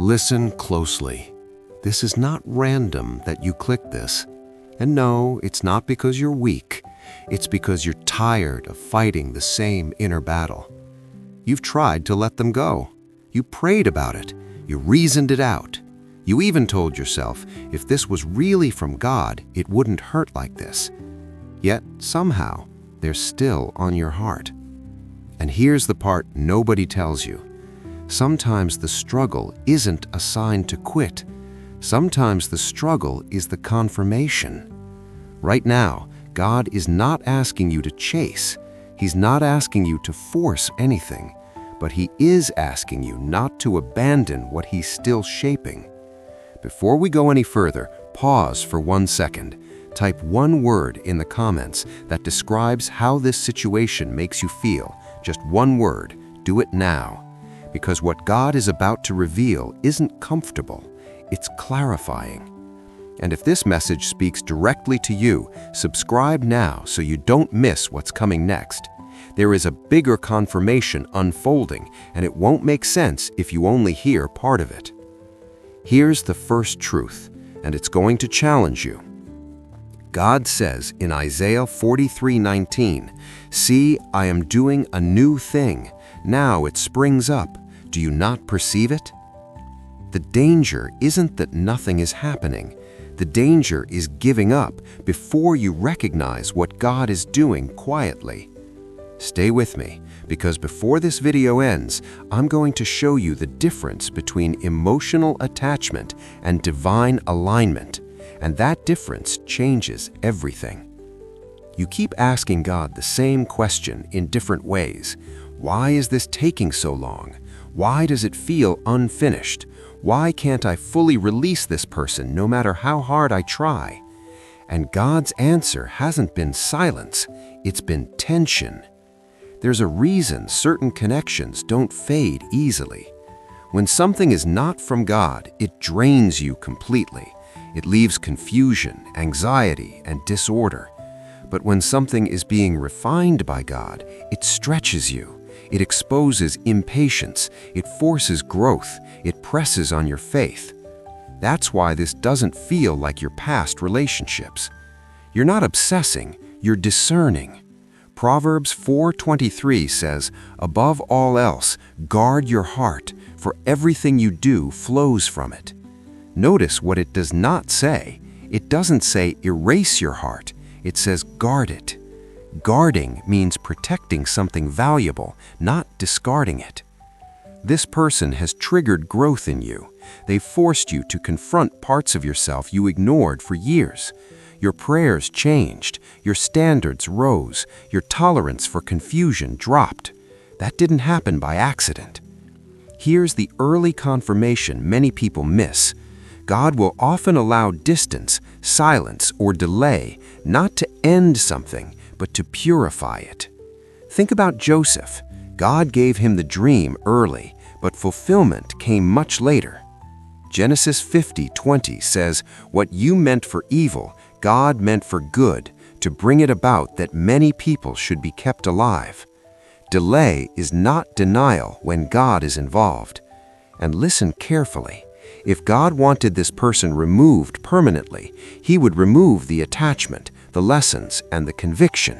Listen closely. This is not random that you click this. And no, it's not because you're weak. It's because you're tired of fighting the same inner battle. You've tried to let them go. You prayed about it. You reasoned it out. You even told yourself if this was really from God, it wouldn't hurt like this. Yet somehow, they're still on your heart. And here's the part nobody tells you. Sometimes the struggle isn't a sign to quit. Sometimes the struggle is the confirmation. Right now, God is not asking you to chase. He's not asking you to force anything, but He is asking you not to abandon what He's still shaping. Before we go any further, pause for 1 second. Type one word in the comments that describes how this situation makes you feel. Just one word. Do it now. Because what God is about to reveal isn't comfortable. It's clarifying. And if this message speaks directly to you, subscribe now so you don't miss what's coming next. There is a bigger confirmation unfolding, and it won't make sense if you only hear part of it. Here's the first truth, and it's going to challenge you. God says in Isaiah 43:19, "See, I am doing a new thing. Now it springs up. Do you not perceive it?" The danger isn't that nothing is happening. The danger is giving up before you recognize what God is doing quietly. Stay with me, because before this video ends, I'm going to show you the difference between emotional attachment and divine alignment, and that difference changes everything. You keep asking God the same question in different ways. Why is this taking so long? Why does it feel unfinished? Why can't I fully release this person no matter how hard I try? And God's answer hasn't been silence, it's been tension. There's a reason certain connections don't fade easily. When something is not from God, it drains you completely. It leaves confusion, anxiety, and disorder. But when something is being refined by God, it stretches you. It exposes impatience, it forces growth, it presses on your faith. That's why this doesn't feel like your past relationships. You're not obsessing, you're discerning. Proverbs 4:23 says, "Above all else, guard your heart, for everything you do flows from it." Notice what it does not say. It doesn't say erase your heart, it says guard it. Guarding means protecting something valuable, not discarding it. This person has triggered growth in you. They've forced you to confront parts of yourself you ignored for years. Your prayers changed, your standards rose, your tolerance for confusion dropped. That didn't happen by accident. Here's the early confirmation many people miss. God will often allow distance, silence, or delay not to end something, but to purify it. Think about Joseph. God gave him the dream early, but fulfillment came much later. Genesis 50:20 says, "What you meant for evil, God meant for good, to bring it about that many people should be kept alive." Delay is not denial when God is involved. And listen carefully. If God wanted this person removed permanently, He would remove the attachment, the lessons, and the conviction.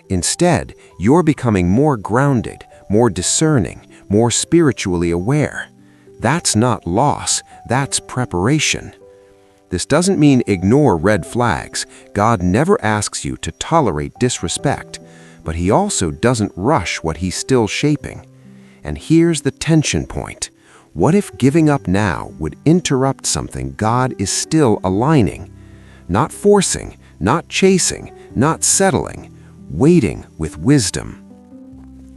Instead, you're becoming more grounded, more discerning, more spiritually aware. That's not loss, that's preparation. This doesn't mean ignore red flags. God never asks you to tolerate disrespect, but He also doesn't rush what He's still shaping. And here's the tension point. What if giving up now would interrupt something God is still aligning? Not forcing, not chasing, not settling, waiting with wisdom.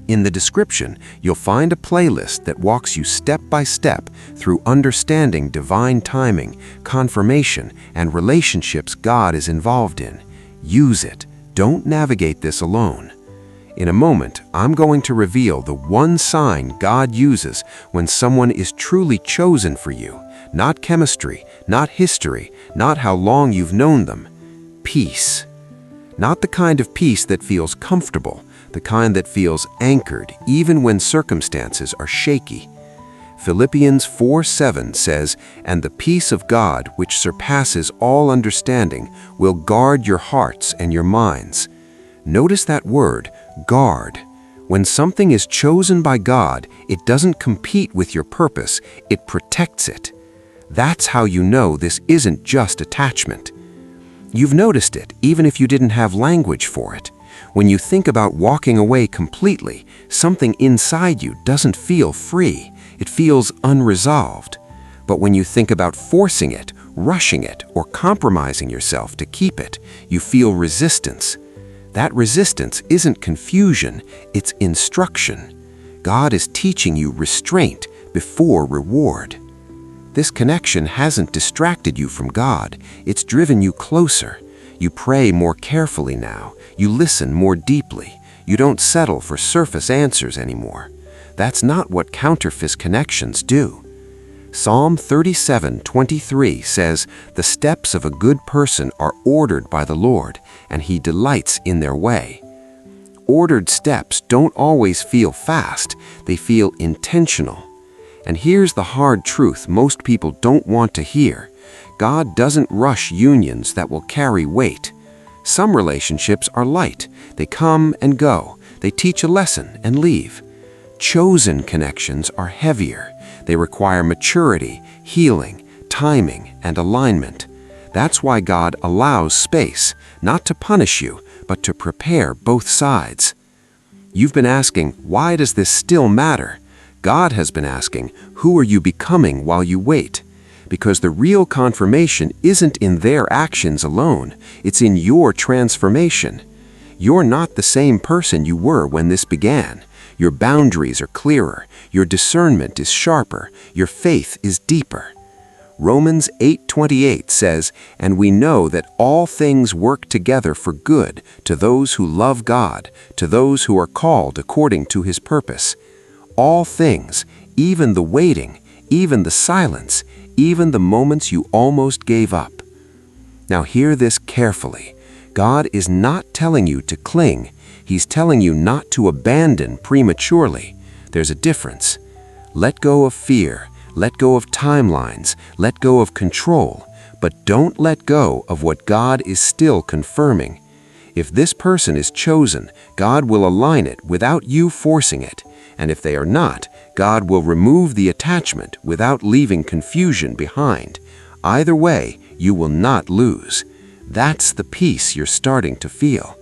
In the description, you'll find a playlist that walks you step by step through understanding divine timing, confirmation, and relationships God is involved in. Use it. Don't navigate this alone. In a moment, I'm going to reveal the one sign God uses when someone is truly chosen for you. Not chemistry, not history, not how long you've known them. Peace. Not the kind of peace that feels comfortable, the kind that feels anchored even when circumstances are shaky. Philippians 4:7 says, "And the peace of God, which surpasses all understanding, will guard your hearts and your minds." Notice that word, guard. When something is chosen by God, it doesn't compete with your purpose, it protects it. That's how you know this isn't just attachment. You've noticed it, even if you didn't have language for it. When you think about walking away completely, something inside you doesn't feel free. It feels unresolved. But when you think about forcing it, rushing it, or compromising yourself to keep it, you feel resistance. That resistance isn't confusion, it's instruction. God is teaching you restraint before reward. This connection hasn't distracted you from God, it's driven you closer. You pray more carefully now, you listen more deeply, you don't settle for surface answers anymore. That's not what counterfeit connections do. Psalm 37:23 says, "The steps of a good person are ordered by the Lord, and He delights in their way." Ordered steps don't always feel fast, they feel intentional. And here's the hard truth most people don't want to hear. God doesn't rush unions that will carry weight. Some relationships are light. They come and go. They teach a lesson and leave. Chosen connections are heavier. They require maturity, healing, timing, and alignment. That's why God allows space, not to punish you, but to prepare both sides. You've been asking, why does this still matter? God has been asking, who are you becoming while you wait? Because the real confirmation isn't in their actions alone, it's in your transformation. You're not the same person you were when this began. Your boundaries are clearer, your discernment is sharper, your faith is deeper. Romans 8:28 says, "And we know that all things work together for good to those who love God, to those who are called according to His purpose." All things, even the waiting, even the silence, even the moments you almost gave up. Now hear this carefully. God is not telling you to cling. He's telling you not to abandon prematurely. There's a difference. Let go of fear. Let go of timelines. Let go of control. But don't let go of what God is still confirming. If this person is chosen, God will align it without you forcing it. And if they are not, God will remove the attachment without leaving confusion behind. Either way, you will not lose. That's the peace you're starting to feel.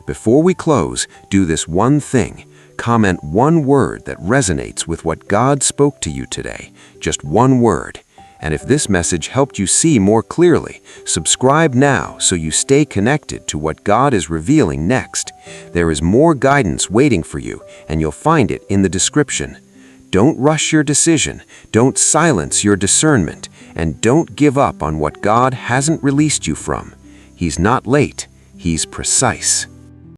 Before we close, do this one thing. Comment one word that resonates with what God spoke to you today. Just one word. And if this message helped you see more clearly, subscribe now so you stay connected to what God is revealing next. There is more guidance waiting for you, and you'll find it in the description. Don't rush your decision, don't silence your discernment, and don't give up on what God hasn't released you from. He's not late, He's precise.